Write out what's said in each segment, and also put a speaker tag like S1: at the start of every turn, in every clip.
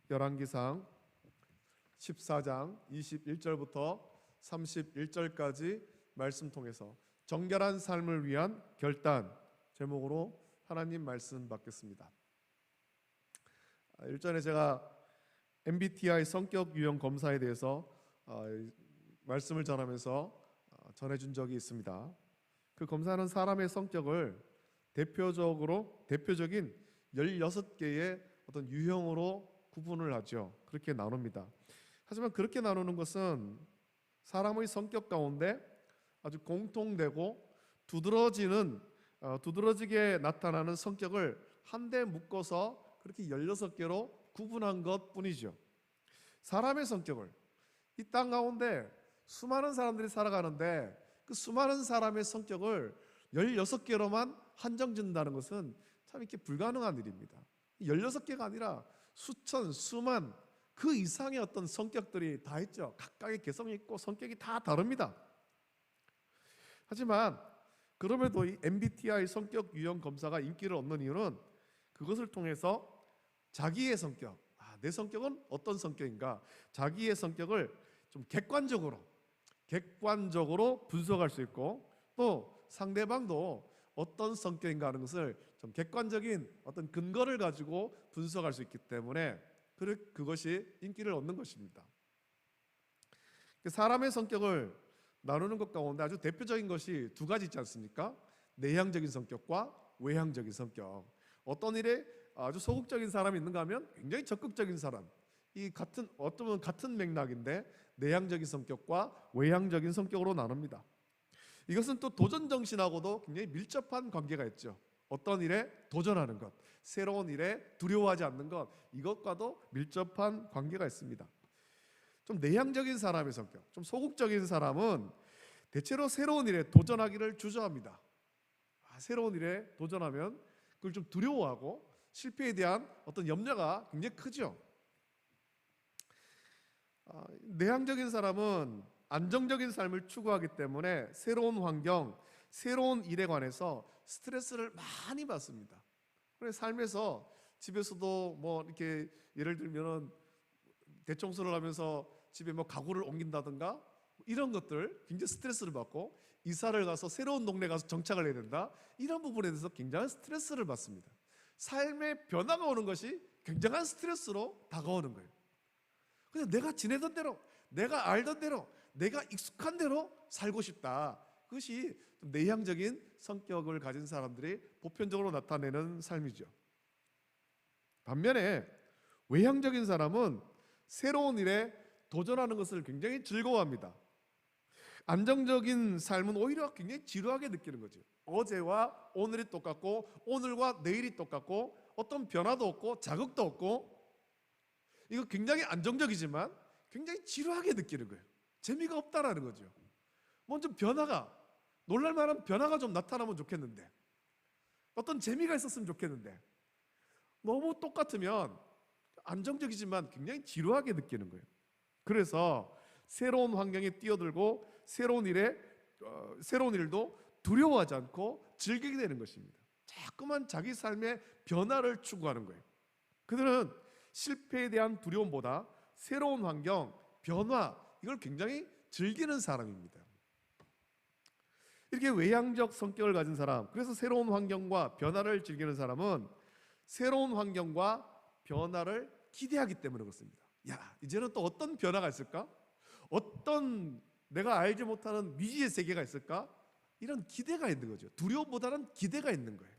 S1: 열왕기상 14장 21절부터 31절까지 말씀 통해서 정결한 삶을 위한 결단 제목으로 하나님 말씀 받겠습니다. 일전에 제가 MBTI 성격 유형 검사에 대해서 말씀을 전하면서 전해준 적이 있습니다. 그 검사는 사람의 성격을 대표적인 16개의 어떤 유형으로 구분을 하죠. 그렇게 나눕니다. 하지만 그렇게 나누는 것은 사람의 성격 가운데 아주 공통되고 두드러지게 나타나는 성격을 한데 묶어서 그렇게 16개로 구분한 것 뿐이죠. 사람의 성격을 이 땅 가운데 수많은 사람들이 살아가는데 그 수많은 사람의 성격을 16개로만 한정짓는다는 것은 참 이렇게 불가능한 일입니다. 16개가 아니라 수천, 수만 그 이상의 어떤 성격들이 다 있죠. 각각의 개성이 있고 성격이 다 다릅니다. 하지만 그럼에도 이 MBTI 성격 유형 검사가 인기를 얻는 이유는 그것을 통해서 자기의 성격, 내 성격은 어떤 성격인가, 자기의 성격을 좀 객관적으로 분석할 수 있고 또 상대방도 어떤 성격인가 하는 것을 좀 객관적인 어떤 근거를 가지고 분석할 수 있기 때문에 그것이 인기를 얻는 것입니다. 사람의 성격을 나누는 것 가운데 아주 대표적인 것이 두 가지 있지 않습니까? 내향적인 성격과 외향적인 성격. 어떤 일에 아주 소극적인 사람이 있는가 하면 굉장히 적극적인 사람. 어쩌면 같은 맥락인데 내향적인 성격과 외향적인 성격으로 나눕니다. 이것은 또 도전 정신하고도 굉장히 밀접한 관계가 있죠. 어떤 일에 도전하는 것, 새로운 일에 두려워하지 않는 것, 이것과도 밀접한 관계가 있습니다. 좀 내향적인 사람의 성격, 좀 소극적인 사람은 대체로 새로운 일에 도전하기를 주저합니다. 새로운 일에 도전하면 그걸 좀 두려워하고 실패에 대한 어떤 염려가 굉장히 크죠. 내향적인 사람은 안정적인 삶을 추구하기 때문에 새로운 환경, 새로운 일에 관해서 스트레스를 많이 받습니다. 그래서 삶에서 집에서도 뭐 이렇게 예를 들면 대청소를 하면서 집에 뭐 가구를 옮긴다든가 이런 것들 굉장히 스트레스를 받고 이사를 가서 새로운 동네 가서 정착을 해야 된다. 이런 부분에 대해서 굉장한 스트레스를 받습니다. 삶의 변화가 오는 것이 굉장한 스트레스로 다가오는 거예요. 그냥 내가 지내던 대로, 내가 알던 대로, 내가 익숙한 대로 살고 싶다. 그것이 내향적인 성격을 가진 사람들이 보편적으로 나타내는 삶이죠. 반면에 외향적인 사람은 새로운 일에 도전하는 것을 굉장히 즐거워합니다. 안정적인 삶은 오히려 굉장히 지루하게 느끼는 거죠. 어제와 오늘이 똑같고 오늘과 내일이 똑같고 어떤 변화도 없고 자극도 없고 이거 굉장히 안정적이지만 굉장히 지루하게 느끼는 거예요. 재미가 없다라는 거죠. 먼저 놀랄만한 변화가 좀 나타나면 좋겠는데 어떤 재미가 있었으면 좋겠는데 너무 똑같으면 안정적이지만 굉장히 지루하게 느끼는 거예요. 그래서 새로운 환경에 뛰어들고 새로운 일도 두려워하지 않고 즐기게 되는 것입니다. 자꾸만 자기 삶의 변화를 추구하는 거예요. 그들은 실패에 대한 두려움보다 새로운 환경, 변화 이걸 굉장히 즐기는 사람입니다. 이렇게 외향적 성격을 가진 사람, 그래서 새로운 환경과 변화를 즐기는 사람은 새로운 환경과 변화를 기대하기 때문에 그렇습니다. 이제는 또 어떤 변화가 있을까? 어떤 내가 알지 못하는 미지의 세계가 있을까? 이런 기대가 있는 거죠. 두려움보다는 기대가 있는 거예요.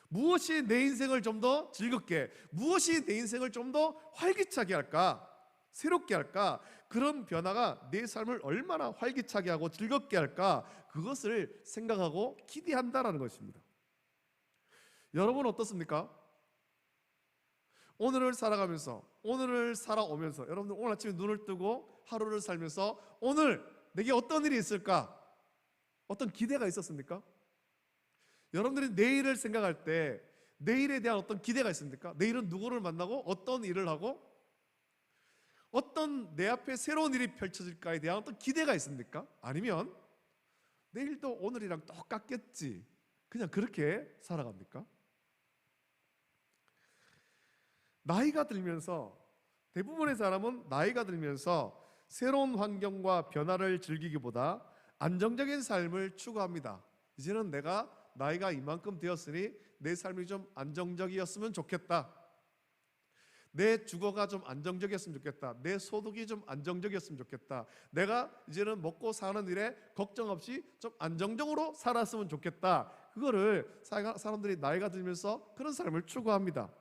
S1: 무엇이 내 인생을 좀 더 즐겁게, 무엇이 내 인생을 좀 더 활기차게 할까? 새롭게 할까? 그런 변화가 내 삶을 얼마나 활기차게 하고 즐겁게 할까? 그것을 생각하고 기대한다라는 것입니다. 여러분 어떻습니까? 오늘을 살아오면서 여러분들 오늘 아침에 눈을 뜨고 하루를 살면서 오늘 내게 어떤 일이 있을까? 어떤 기대가 있었습니까? 여러분들이 내일을 생각할 때 내일에 대한 어떤 기대가 있습니까? 내일은 누구를 만나고 어떤 일을 하고 어떤 내 앞에 새로운 일이 펼쳐질까에 대한 어떤 기대가 있습니까? 아니면 내일도 오늘이랑 똑같겠지 그냥 그렇게 살아갑니까? 나이가 들면서, 대부분의 사람은 나이가 들면서 새로운 환경과 변화를 즐기기보다 안정적인 삶을 추구합니다. 이제는 내가 나이가 이만큼 되었으니 내 삶이 좀 안정적이었으면 좋겠다. 내 주거가 좀 안정적이었으면 좋겠다. 내 소득이 좀 안정적이었으면 좋겠다. 내가 이제는 먹고 사는 일에 걱정 없이 좀 안정적으로 살았으면 좋겠다. 그거를 사람들이 나이가 들면서 그런 삶을 추구합니다.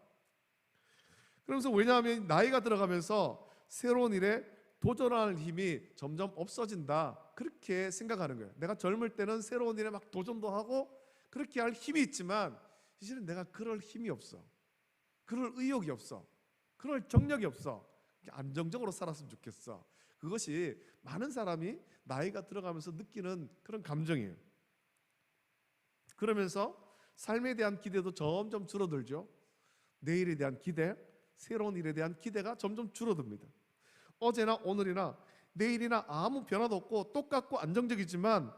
S1: 그러면서 왜냐하면 나이가 들어가면서 새로운 일에 도전할 힘이 점점 없어진다, 그렇게 생각하는 거예요. 내가 젊을 때는 새로운 일에 막 도전도 하고 그렇게 할 힘이 있지만 이제는 내가 그럴 힘이 없어. 그럴 의욕이 없어. 그럴 정력이 없어. 안정적으로 살았으면 좋겠어. 그것이 많은 사람이 나이가 들어가면서 느끼는 그런 감정이에요. 그러면서 삶에 대한 기대도 점점 줄어들죠. 내일에 대한 기대, 새로운 일에 대한 기대가 점점 줄어듭니다. 어제나 오늘이나 내일이나 아무 변화도 없고 똑같고 안정적이지만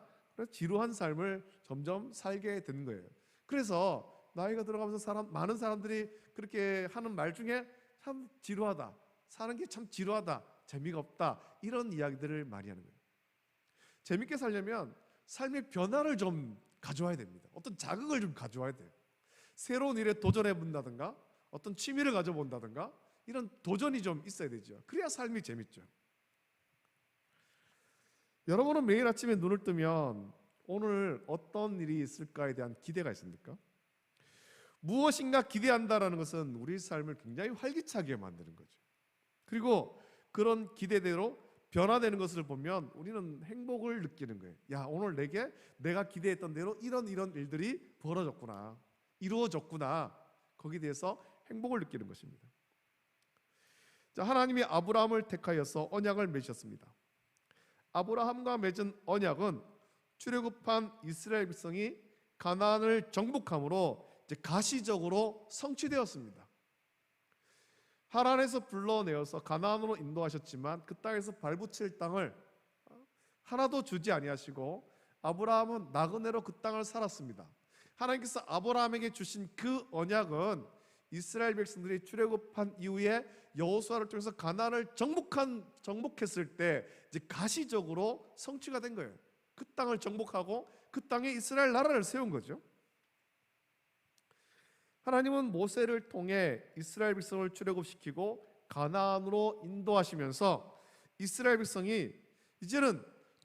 S1: 지루한 삶을 점점 살게 되는 거예요. 그래서 나이가 들어가면서 많은 사람들이 그렇게 하는 말 중에 참 지루하다, 사는 게 참 지루하다, 재미가 없다, 이런 이야기들을 많이 하는 거예요. 재밌게 살려면 삶의 변화를 좀 가져와야 됩니다. 어떤 자극을 좀 가져와야 돼요. 새로운 일에 도전해 본다든가 어떤 취미를 가져본다든가 이런 도전이 좀 있어야 되죠. 그래야 삶이 재밌죠. 여러분은 매일 아침에 눈을 뜨면 오늘 어떤 일이 있을까에 대한 기대가 있습니까? 무엇인가 기대한다라는 것은 우리 삶을 굉장히 활기차게 만드는 거죠. 그리고 그런 기대대로 변화되는 것을 보면 우리는 행복을 느끼는 거예요. 야, 오늘 내가 기대했던 대로 이런 일들이 벌어졌구나, 이루어졌구나. 거기에 대해서 행복을 느끼는 것입니다. 자, 하나님이 아브라함을 택하여서 언약을 맺으셨습니다. 아브라함과 맺은 언약은 출애굽한 이스라엘 백성이 가나안을 정복함으로 이제 가시적으로 성취되었습니다. 하란에서 불러내어서 가나안으로 인도하셨지만 그 땅에서 발붙일 땅을 하나도 주지 아니하시고 아브라함은 나그네로 그 땅을 살았습니다. 하나님께서 아브라함에게 주신 그 언약은 이스라엘 백성들이 출애굽한 이후에 여호수아를 통해서 가나안을 정복했을 때 이제 가시적으로 성취가 된 거예요. 그 땅을 정복하고 그 땅에 이스라엘 나라를 세운 거죠. 하나님은 모세를 통해 이스라엘 백성을 출애굽시키고 가나안으로 인도하시면서 이스라엘 백성이 이제는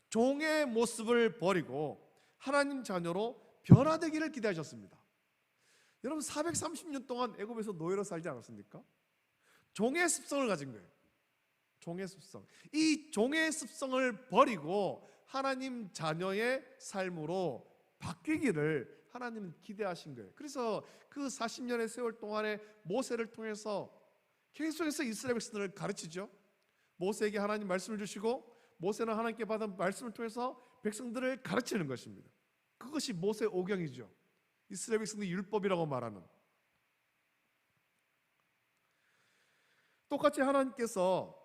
S1: 종의 모습을 버리고 하나님 자녀로 변화되기를 기대하셨습니다. 여러분 430년 동안 애굽에서 노예로 살지 않았습니까? 종의 습성을 가진 거예요. 종의 습성. 이 종의 습성을 버리고 하나님 자녀의 삶으로 바뀌기를 하나님은 기대하신 거예요. 그래서 그 40년의 세월 동안에 모세를 통해서 계속해서 이스라엘 백성들을 가르치죠. 모세에게 하나님 말씀을 주시고 모세는 하나님께 받은 말씀을 통해서 백성들을 가르치는 것입니다. 그것이 모세 오경이죠. 이스라엘 백성들의 율법이라고 말하는. 똑같이 하나님께서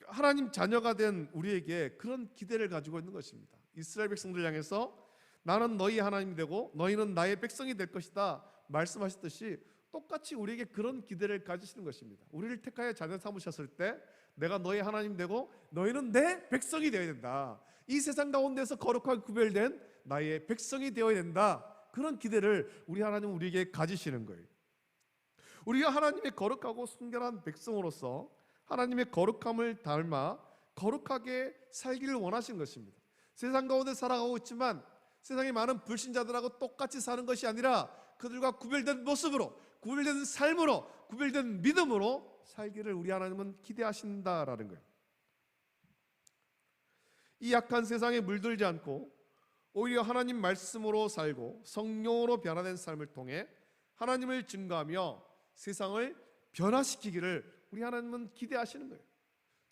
S1: 하나님 자녀가 된 우리에게 그런 기대를 가지고 있는 것입니다. 이스라엘 백성들 향해서 나는 너희 하나님이 되고 너희는 나의 백성이 될 것이다 말씀하셨듯이 똑같이 우리에게 그런 기대를 가지시는 것입니다. 우리를 택하여 자녀 삼으셨을 때 내가 너희 하나님 되고 너희는 내 백성이 되어야 된다. 이 세상 가운데서 거룩하게 구별된 나의 백성이 되어야 된다. 그런 기대를 우리 하나님은 우리에게 가지시는 거예요. 우리가 하나님의 거룩하고 순결한 백성으로서 하나님의 거룩함을 닮아 거룩하게 살기를 원하신 것입니다. 세상 가운데 살아가고 있지만 세상의 많은 불신자들하고 똑같이 사는 것이 아니라 그들과 구별된 모습으로, 구별된 삶으로, 구별된 믿음으로 살기를 우리 하나님은 기대하신다라는 거예요. 이 약한 세상에 물들지 않고 오히려 하나님 말씀으로 살고 성령으로 변화된 삶을 통해 하나님을 증거하며 세상을 변화시키기를 우리 하나님은 기대하시는 거예요.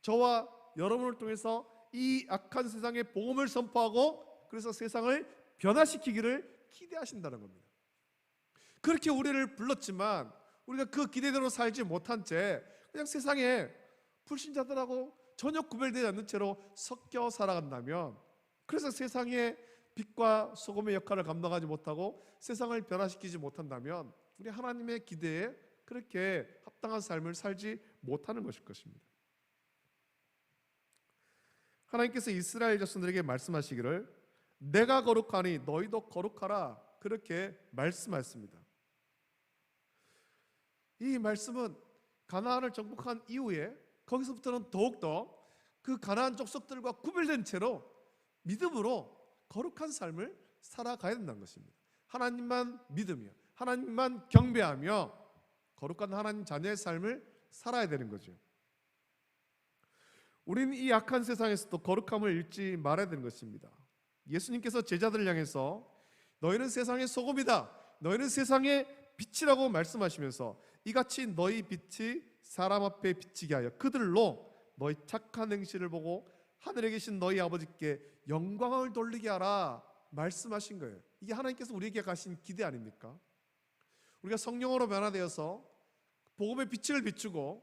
S1: 저와 여러분을 통해서 이 악한 세상에 복음을 선포하고 그래서 세상을 변화시키기를 기대하신다는 겁니다. 그렇게 우리를 불렀지만 우리가 그 기대대로 살지 못한 채 그냥 세상에 불신자들하고 전혀 구별되지 않는 채로 섞여 살아간다면, 그래서 세상의 빛과 소금의 역할을 감당하지 못하고 세상을 변화시키지 못한다면 우리 하나님의 기대에 그렇게 합당한 삶을 살지 못하는 것일 것입니다. 하나님께서 이스라엘 자손들에게 말씀하시기를 내가 거룩하니 너희도 거룩하라 그렇게 말씀하셨습니다. 이 말씀은 가나안을 정복한 이후에 거기서부터는 더욱더 그 가나안 족속들과 구별된 채로 믿음으로 거룩한 삶을 살아가야 된다는 것입니다. 하나님만 믿으며 하나님만 경배하며 거룩한 하나님 자녀의 삶을 살아야 되는 거죠. 우리는 이 악한 세상에서도 거룩함을 잃지 말아야 되는 것입니다. 예수님께서 제자들을 향해서 너희는 세상의 소금이다, 너희는 세상의 빛이라고 말씀하시면서 이같이 너희 빛이 사람 앞에 비치게 하여 그들로 너희 착한 행실을 보고 하늘에 계신 너희 아버지께 영광을 돌리게 하라 말씀하신 거예요. 이게 하나님께서 우리에게 가신 기대 아닙니까? 우리가 성령으로 변화되어서 복음의 빛을 비추고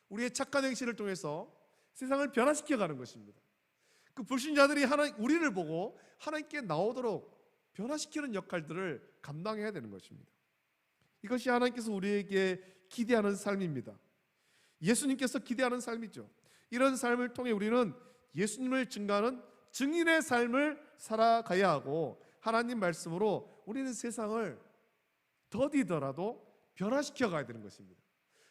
S1: 우리의 착한 행실을 통해서 세상을 변화시켜 가는 것입니다. 그 불신자들이 우리를 보고 하나님께 나오도록 변화시키는 역할들을 감당해야 되는 것입니다. 이것이 하나님께서 우리에게 기대하는 삶입니다. 예수님께서 기대하는 삶이죠. 이런 삶을 통해 우리는 예수님을 증거하는 증인의 삶을 살아가야 하고 하나님 말씀으로 우리는 세상을 더디더라도 변화시켜 가야 되는 것입니다.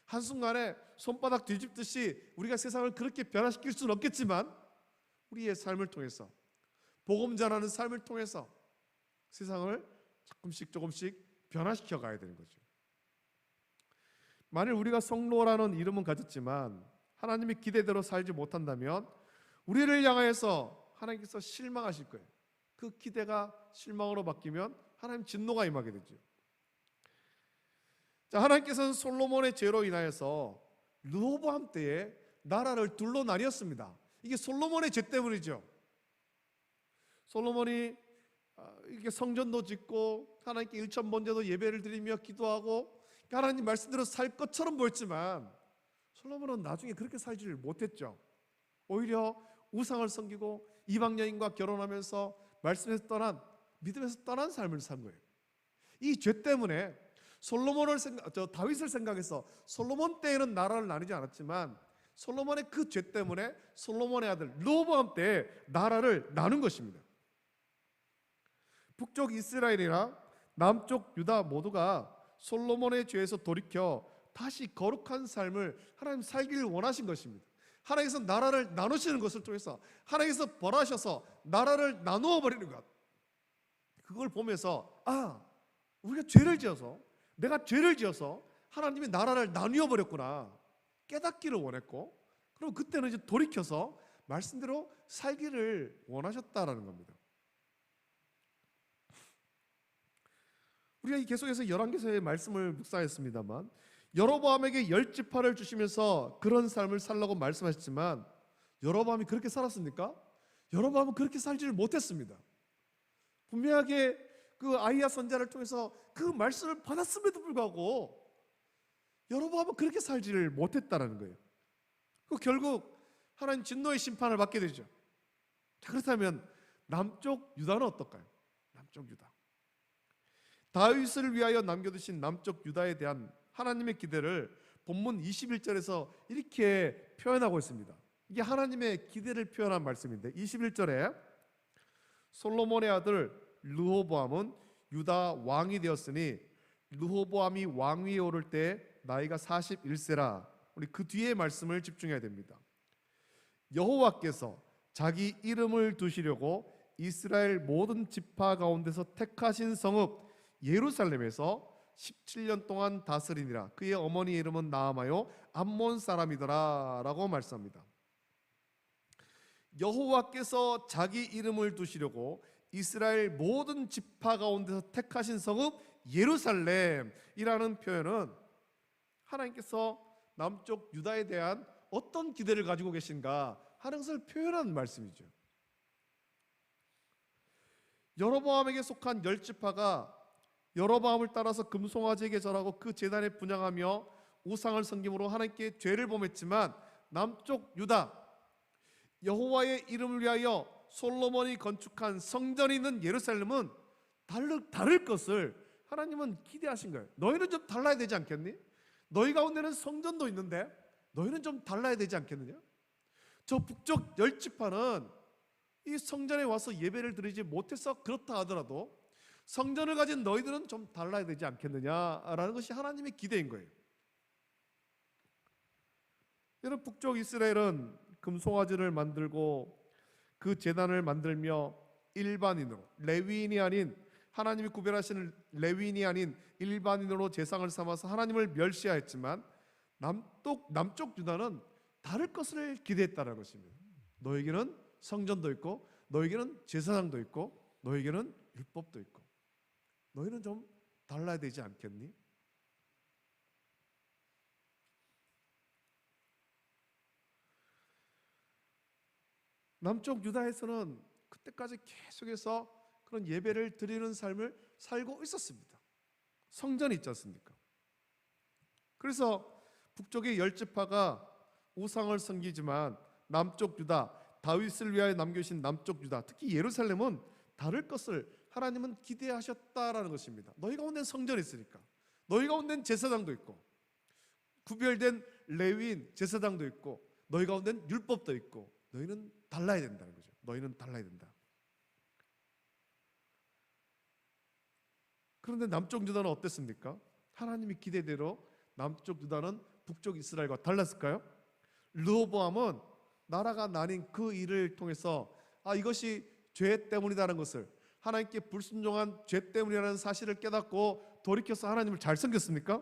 S1: 한순간에 손바닥 뒤집듯이 우리가 세상을 그렇게 변화시킬 수는 없겠지만 우리의 삶을 통해서 복음 전하는 삶을 통해서 세상을 조금씩 변화시켜 가야 되는 거죠. 만일 우리가 성로라는 이름은 가졌지만 하나님의 기대대로 살지 못한다면 우리를 향하여서 하나님께서 실망하실 거예요. 그 기대가 실망으로 바뀌면 하나님 진노가 임하게 되죠. 자, 하나님께서는 솔로몬의 죄로 인하여서 르호보암 때에 나라를 둘로 나뉘었습니다. 이게 솔로몬의 죄 때문이죠. 솔로몬이 이렇게 성전도 짓고 하나님께 일천번제도 예배를 드리며 기도하고 하나님 말씀대로 살 것처럼 보였지만 솔로몬은 나중에 그렇게 살지를 못했죠. 오히려 우상을 섬기고 이방 여인과 결혼하면서 말씀에서 떠난, 믿음에서 떠난 삶을 산 거예요. 이 죄 때문에 다윗을 생각해서 솔로몬 때에는 나라를 나누지 않았지만 솔로몬의 그 죄 때문에 솔로몬의 아들 르호보암 때에 나라를 나눈 것입니다. 북쪽 이스라엘이나 남쪽 유다 모두가 솔로몬의 죄에서 돌이켜 다시 거룩한 삶을 하나님 살기를 원하신 것입니다. 하나님께서 나라를 나누시는 것을 통해서 하나님께서 벌하셔서 나라를 나누어 버리는 것, 그걸 보면서 내가 죄를 지어서 하나님이 나라를 나누어 버렸구나 깨닫기를 원했고, 그럼 그때는 이제 돌이켜서 말씀대로 살기를 원하셨다라는 겁니다. 우리가 계속해서 열왕기서의 말씀을 묵상했습니다만 여로보암에게 10지파를 주시면서 그런 삶을 살라고 말씀하셨지만 여로보암이 그렇게 살았습니까? 여로보암은 그렇게 살지를 못했습니다. 분명하게 그 아히야 선지자를 통해서 그 말씀을 받았음에도 불구하고 여로보암은 그렇게 살지를 못했다는 거예요. 결국 하나님 진노의 심판을 받게 되죠. 자, 그렇다면 남쪽 유다는 어떨까요? 남쪽 유다, 다윗을 위하여 남겨두신 남쪽 유다에 대한 하나님의 기대를 본문 21절에서 이렇게 표현하고 있습니다. 이게 하나님의 기대를 표현한 말씀인데 21절에 솔로몬의 아들 르호보암은 유다 왕이 되었으니 르호보암이 왕위에 오를 때 나이가 41세라. 우리 그 뒤에 말씀을 집중해야 됩니다. 여호와께서 자기 이름을 두시려고 이스라엘 모든 지파 가운데서 택하신 성읍 예루살렘에서 17년 동안 다스리니라. 그의 어머니의 이름은 나아마요 암몬 사람이더라 라고 말씀합니다. 여호와께서 자기 이름을 두시려고 이스라엘 모든 지파 가운데서 택하신 성읍 예루살렘이라는 표현은 하나님께서 남쪽 유다에 대한 어떤 기대를 가지고 계신가 하는 것을 표현하는 말씀이죠. 여로보암에게 속한 10지파가 여로보암을 따라서 금송아지에게 절하고 그 제단에 분향하며 우상을 섬김으로 하나님께 죄를 범했지만 남쪽 유다, 여호와의 이름을 위하여 솔로몬이 건축한 성전이 있는 예루살렘은 다를 것을 하나님은 기대하신 거예요. 너희는 좀 달라야 되지 않겠니? 너희 가운데는 성전도 있는데 너희는 좀 달라야 되지 않겠느냐? 저 북쪽 10지파는 이 성전에 와서 예배를 드리지 못해서 그렇다 하더라도 성전을 가진 너희들은 좀 달라야 되지 않겠느냐라는 것이 하나님의 기대인 거예요. 여러분, 북쪽 이스라엘은 금송아지를 만들고 그 제단을 만들며 일반인으로, 레위인이 아닌, 하나님이 구별하시는 레위인이 아닌 일반인으로 제상을 삼아서 하나님을 멸시하였지만 남쪽 유다는 다를 것을 기대했다는 것입니다. 너에게는 성전도 있고 너에게는 제사장도 있고 너에게는 율법도 있고 너희는 좀 달라야 되지 않겠니? 남쪽 유다에서는 그때까지 계속해서 그런 예배를 드리는 삶을 살고 있었습니다. 성전이 있지 않습니까? 그래서 북쪽의 10지파가 우상을 섬기지만 남쪽 유다, 다윗을 위하여 남겨주신 남쪽 유다, 특히 예루살렘은 다를 것을 하나님은 기대하셨다라는 것입니다. 너희 가운데는 성전이 있으니까, 너희 가운데는 제사장도 있고 구별된 레위인 제사장도 있고 너희 가운데는 율법도 있고 너희는 달라야 된다는 거죠. 너희는 달라야 된다. 그런데 남쪽 유다는 어땠습니까? 하나님의 기대대로 남쪽 유다는 북쪽 이스라엘과 달랐을까요? 르호보암은 나라가 나뉜 그 일을 통해서 이것이 죄 때문이라는 것을, 하나님께 불순종한 죄 때문이라는 사실을 깨닫고 돌이켜서 하나님을 잘 섬겼습니까?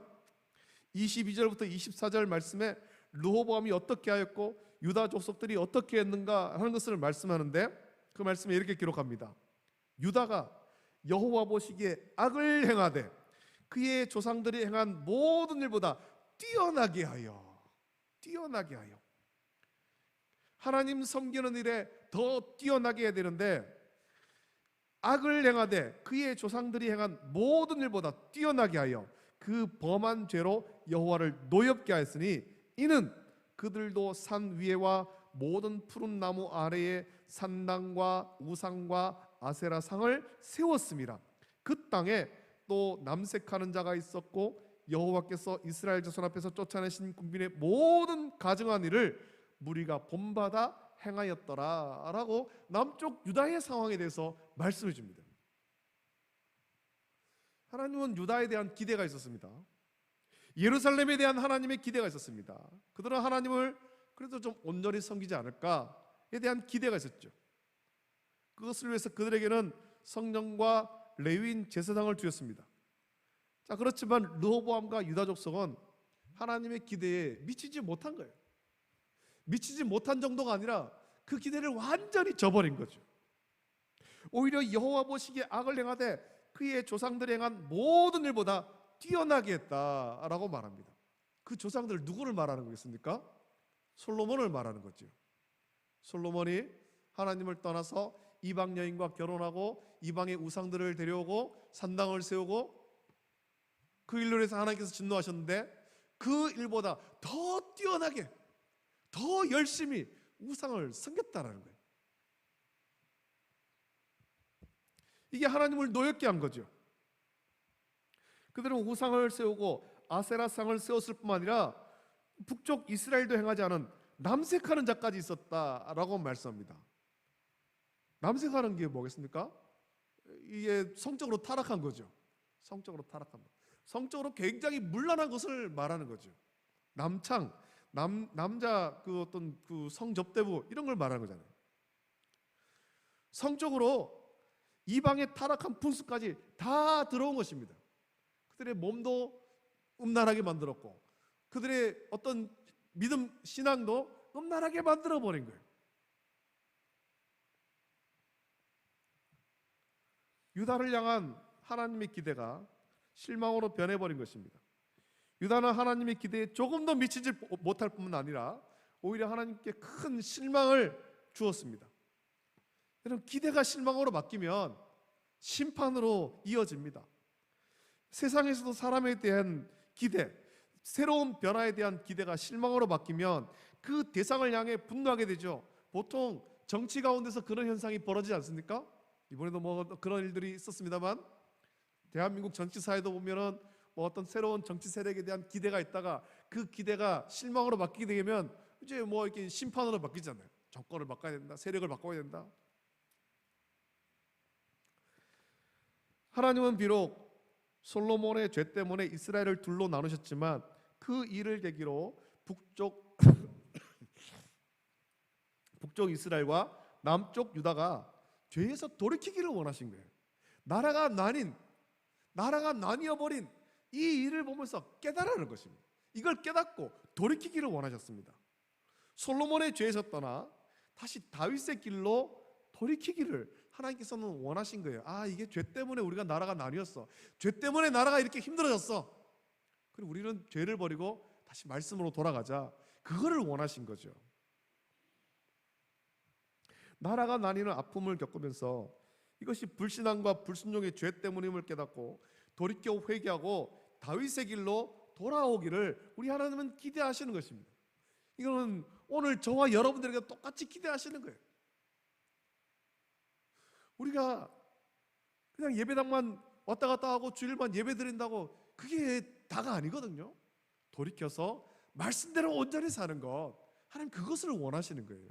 S1: 22절부터 24절 말씀에 르호보암이 어떻게 하였고 유다 족속들이 어떻게 했는가 하는 것을 말씀하는데, 그 말씀에 이렇게 기록합니다. 유다가 여호와 보시기에 악을 행하되 그의 조상들이 행한 모든 일보다 뛰어나게 하여 하나님 섬기는 일에 더 뛰어나게 해야 되는데, 악을 행하되 그의 조상들이 행한 모든 일보다 뛰어나게 하여 그 범한 죄로 여호와를 노엽게 하였으니 이는 그들도 산 위에와 모든 푸른 나무 아래에 산당과 우상과 아세라상을 세웠습니다. 그 땅에 또 남색하는 자가 있었고 여호와께서 이스라엘 자손 앞에서 쫓아내신 군빈의 모든 가증한 일을 무리가 본받아 행하였더라 라고 남쪽 유다의 상황에 대해서 말씀해 줍니다. 하나님은 유다에 대한 기대가 있었습니다. 예루살렘에 대한 하나님의 기대가 있었습니다. 그들은 하나님을 그래도 좀 온전히 섬기지 않을까에 대한 기대가 있었죠. 그것을 위해서 그들에게는 성령과 레위인 제사장을 주었습니다. 자, 그렇지만 르호보암과 유다 족속은 하나님의 기대에 미치지 못한 거예요. 미치지 못한 정도가 아니라 그 기대를 완전히 저버린 거죠. 오히려 여호와 보시기에 악을 행하되 그의 조상들이 행한 모든 일보다 뛰어나게 했다라고 말합니다. 그 조상들 누구를 말하는 거겠습니까? 솔로몬을 말하는 거죠. 솔로몬이 하나님을 떠나서 이방 여인과 결혼하고 이방의 우상들을 데려오고 산당을 세우고 그 일로 인해서 하나님께서 진노하셨는데 그 일보다 더 뛰어나게 더 열심히 우상을 섬겼다라는 거예요. 이게 하나님을 노엽게 한 거죠. 그들은 우상을 세우고 아세라상을 세웠을 뿐만 아니라 북쪽 이스라엘도 행하지 않은 남색하는 자까지 있었다라고 말씀합니다. 남색하는 게 뭐겠습니까? 이게 성적으로 타락한 거죠. 성적으로 타락한 거. 성적으로 굉장히 문란한 것을 말하는 거죠. 남창, 남자 그 어떤 그 성접대부 이런 걸 말하는 거잖아요. 성적으로 이방의 타락한 풍습까지 다 들어온 것입니다. 그들의 몸도 음란하게 만들었고 그들의 어떤 믿음 신앙도 음란하게 만들어 버린 거예요. 유다를 향한 하나님의 기대가 실망으로 변해버린 것입니다. 유다는 하나님의 기대에 조금 더 미치지 못할 뿐만 아니라 오히려 하나님께 큰 실망을 주었습니다. 여러분, 기대가 실망으로 바뀌면 심판으로 이어집니다. 세상에서도 사람에 대한 기대, 새로운 변화에 대한 기대가 실망으로 바뀌면 그 대상을 향해 분노하게 되죠. 보통 정치 가운데서 그런 현상이 벌어지지 않습니까? 이번에도 뭐 그런 일들이 있었습니다만 대한민국 정치사에도 보면은 뭐 어떤 새로운 정치 세력에 대한 기대가 있다가 그 기대가 실망으로 바뀌게 되면 이제 뭐 이렇게 심판으로 바뀌잖아요. 정권을 바꿔야 된다, 세력을 바꿔야 된다. 하나님은 비록 솔로몬의 죄 때문에 이스라엘을 둘로 나누셨지만 그 일을 계기로 북쪽 이스라엘과 남쪽 유다가 죄에서 돌이키기를 원하신 거예요. 나라가 나뉘어 버린 이 일을 보면서 깨달으는 것입니다. 이걸 깨닫고 돌이키기를 원하셨습니다. 솔로몬의 죄에서 떠나 다시 다윗의 길로 돌이키기를 하나님께서는 원하신 거예요. 이게 죄 때문에 우리가 나라가 나뉘었어. 죄 때문에 나라가 이렇게 힘들어졌어. 그리고 우리는 죄를 버리고 다시 말씀으로 돌아가자. 그거를 원하신 거죠. 나라가 나뉘는 아픔을 겪으면서 이것이 불신앙과 불순종의 죄 때문임을 깨닫고 돌이켜 회개하고 다윗의 길로 돌아오기를 우리 하나님은 기대하시는 것입니다. 이거는 오늘 저와 여러분들에게 똑같이 기대하시는 거예요. 우리가 그냥 예배당만 왔다 갔다 하고 주일만 예배 드린다고 그게 다가 아니거든요. 돌이켜서 말씀대로 온전히 사는 것, 하나님 그것을 원하시는 거예요.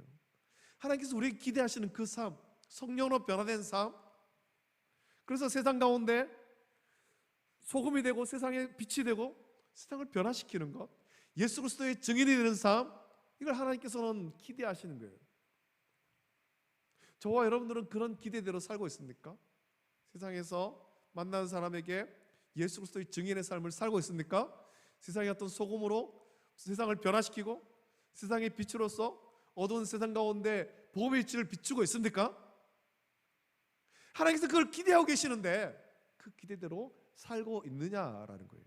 S1: 하나님께서 우리에게 기대하시는 그 삶, 성령으로 변화된 삶. 그래서 세상 가운데 소금이 되고 세상의 빛이 되고 세상을 변화시키는 것, 예수 그리스도의 증인이 되는 삶, 이걸 하나님께서는 기대하시는 거예요. 저와 여러분들은 그런 기대대로 살고 있습니까? 세상에서 만나는 사람에게 예수 그리스도의 증인의 삶을 살고 있습니까? 세상의 어떤 소금으로 세상을 변화시키고 세상의 빛으로서 어두운 세상 가운데 복음의 빛을 비추고 있습니까? 하나님께서 그걸 기대하고 계시는데 그 기대대로 살고 있느냐라는 거예요.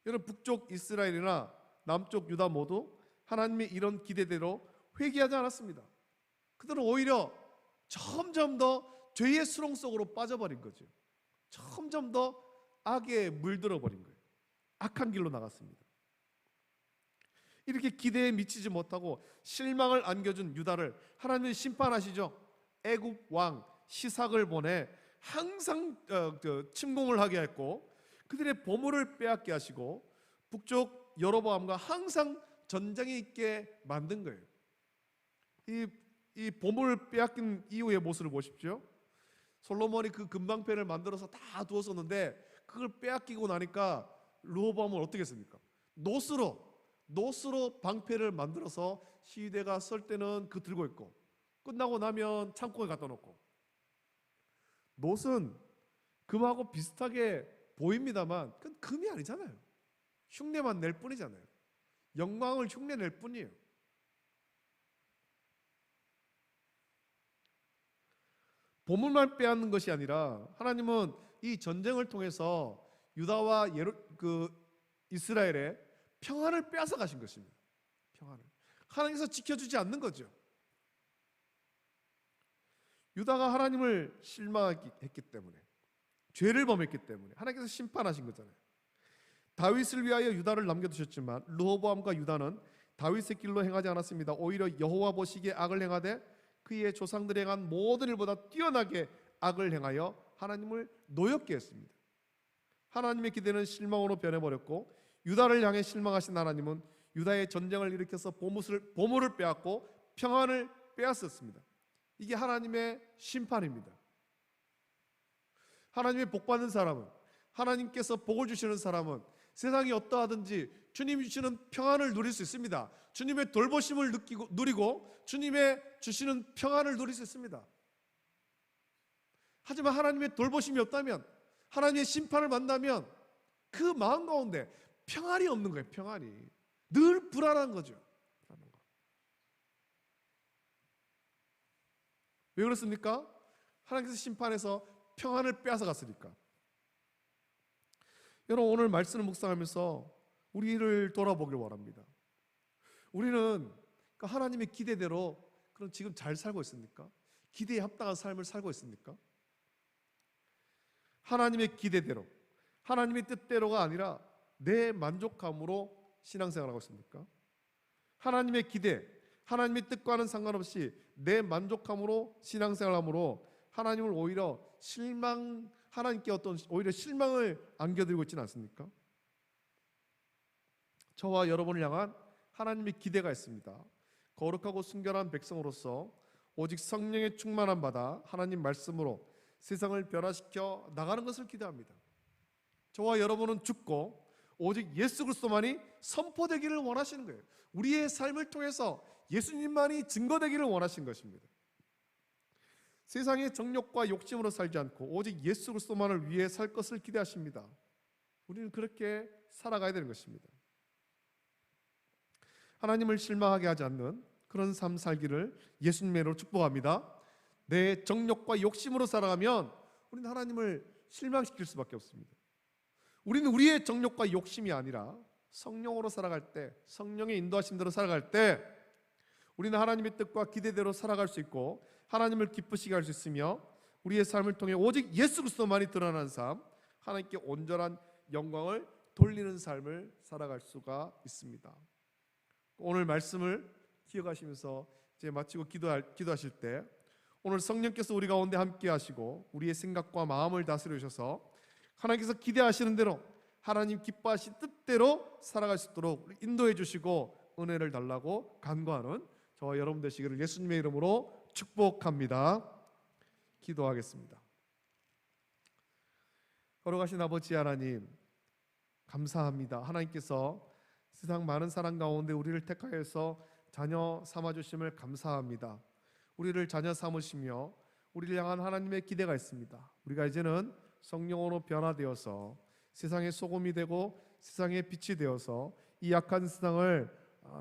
S1: 여러분, 북쪽 이스라엘이나 남쪽 유다 모두 하나님의 이런 기대대로 회개하지 않았습니다. 그들은 오히려 점점 더 죄의 수렁 속으로 빠져버린 거죠. 점점 더 악에 물들어 버린 거예요. 악한 길로 나갔습니다. 이렇게 기대에 미치지 못하고 실망을 안겨준 유다를 하나님이 심판하시죠. 애굽 왕 시삭을 보내 항상 침공을 하게 했고 그들의 보물을 빼앗게 하시고 북쪽 여로보암과 항상 전쟁이 있게 만든 거예요. 이 보물을 빼앗긴 이후의 모습을 보십시오. 솔로몬이 그 금방패를 만들어서 다 두었었는데 그걸 빼앗기고 나니까 르호보암은 어떻게 했습니까? 노스로 방패를 만들어서 시위대가 설 때는 그 들고 있고 끝나고 나면 창고에 갖다 놓고. 노스는 금하고 비슷하게 보입니다만 그건 금이 아니잖아요. 흉내만 낼 뿐이잖아요. 영광을 흉내낼 뿐이에요. 보물만 빼앗는 것이 아니라 하나님은 이 전쟁을 통해서 유다와 이스라엘의 평안을 빼앗아 가신 것입니다. 평안을 하나님께서 지켜주지 않는 거죠. 유다가 하나님을 실망했기 때문에, 죄를 범했기 때문에 하나님께서 심판하신 거잖아요. 다윗을 위하여 유다를 남겨두셨지만 르호보암과 유다는 다윗의 길로 행하지 않았습니다. 오히려 여호와 보시기에 악을 행하되 그의 조상들이 행한 모든 일보다 뛰어나게 악을 행하여 하나님을 노엽게 했습니다. 하나님의 기대는 실망으로 변해버렸고 유다를 향해 실망하신 하나님은 유다의 전쟁을 일으켜서 보물을 빼앗고 평안을 빼앗았습니다. 이게 하나님의 심판입니다. 하나님의 복받는 사람은, 하나님께서 복을 주시는 사람은 세상이 어떠하든지 주님이 주시는 평안을 누릴 수 있습니다. 주님의 돌보심을 누리고 주님의 주시는 평안을 누릴 수 있습니다. 하지만 하나님의 돌보심이 없다면, 하나님의 심판을 만나면 그 마음 가운데 평안이 없는 거예요. 평안이 늘 불안한 거죠. 왜 그렇습니까? 하나님께서 심판해서 평안을 빼앗아 갔으니까. 여러분, 오늘 말씀을 묵상하면서 우리를 돌아보길 원합니다. 우리는 하나님의 기대대로 그럼 지금 잘 살고 있습니까? 기대에 합당한 삶을 살고 있습니까? 하나님의 기대대로, 하나님의 뜻대로가 아니라 내 만족감으로 신앙생활하고 있습니까? 하나님의 기대, 하나님의 뜻과는 상관없이 내 만족함으로 신앙생활함으로 하나님을 오히려 하나님께 오히려 실망을 안겨드리고 있지는 않습니까? 저와 여러분을 향한 하나님의 기대가 있습니다. 거룩하고 순결한 백성으로서 오직 성령의 충만함 받아 하나님 말씀으로 세상을 변화시켜 나가는 것을 기대합니다. 저와 여러분은 죽고 오직 예수 그리스도만이 선포되기를 원하시는 거예요. 우리의 삶을 통해서 예수님만이 증거되기를 원하신 것입니다. 세상의 정욕과 욕심으로 살지 않고 오직 예수 그리스도만을 위해 살 것을 기대하십니다. 우리는 그렇게 살아가야 되는 것입니다. 하나님을 실망하게 하지 않는 그런 삶 살기를 예수님의 이름으로 축복합니다. 내 정욕과 욕심으로 살아가면 우리는 하나님을 실망시킬 수밖에 없습니다. 우리는 우리의 정욕과 욕심이 아니라 성령으로 살아갈 때, 성령의 인도하심대로 살아갈 때 우리는 하나님의 뜻과 기대대로 살아갈 수 있고 하나님을 기쁘시게 할 수 있으며 우리의 삶을 통해 오직 예수 그리스도만이 드러나는 삶, 하나님께 온전한 영광을 돌리는 삶을 살아갈 수가 있습니다. 오늘 말씀을 기억하시면서 이제 마치고 기도하실 때 오늘 성령께서 우리 가운데 함께 하시고 우리의 생각과 마음을 다스려 주셔서 하나님께서 기대하시는 대로 하나님 기뻐하신 뜻대로 살아갈 수 있도록 인도해 주시고 은혜를 달라고 간구하는 저와 여러분 되시기를 예수님의 이름으로 축복합니다. 기도하겠습니다. 걸어가신 아버지 하나님, 감사합니다. 하나님께서 세상 많은 사람 가운데 우리를 택하여서 자녀 삼아주심을 감사합니다. 우리를 자녀 삼으시며 우리를 향한 하나님의 기대가 있습니다. 우리가 이제는 성령으로 변화되어서 세상의 소금이 되고 세상의 빛이 되어서 이 약한 세상을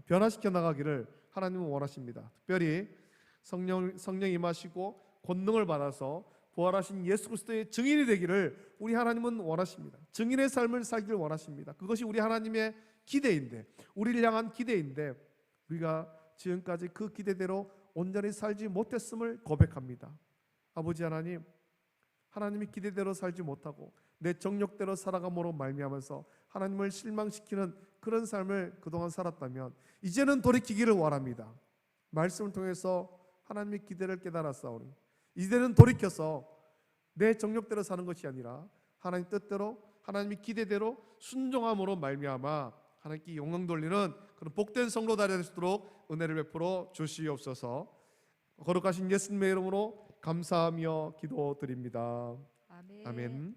S1: 변화시켜 나가기를 하나님은 원하십니다. 특별히 성령 임하시고 권능을 받아서 부활하신 예수 그리스도의 증인이 되기를 우리 하나님은 원하십니다. 증인의 삶을 살기를 원하십니다. 그것이 우리 하나님의 기대인데, 우리를 향한 기대인데 우리가 지금까지 그 기대대로 온전히 살지 못했음을 고백합니다. 아버지 하나님, 하나님의 기대대로 살지 못하고 내 정욕대로 살아감으로 말미암아서 하나님을 실망시키는 그런 삶을 그동안 살았다면 이제는 돌이키기를 원합니다. 말씀을 통해서 하나님의 기대를 깨달았사오니 이제는 돌이켜서 내 정욕대로 사는 것이 아니라 하나님 뜻대로 하나님의 기대대로 순종함으로 말미암아 하나님께 영광 돌리는 그런 복된 성도 될 수 있도록 은혜를 베풀어 주시옵소서. 거룩하신 예수님의 이름으로 감사하며 기도드립니다.
S2: 아멘.
S1: 아멘.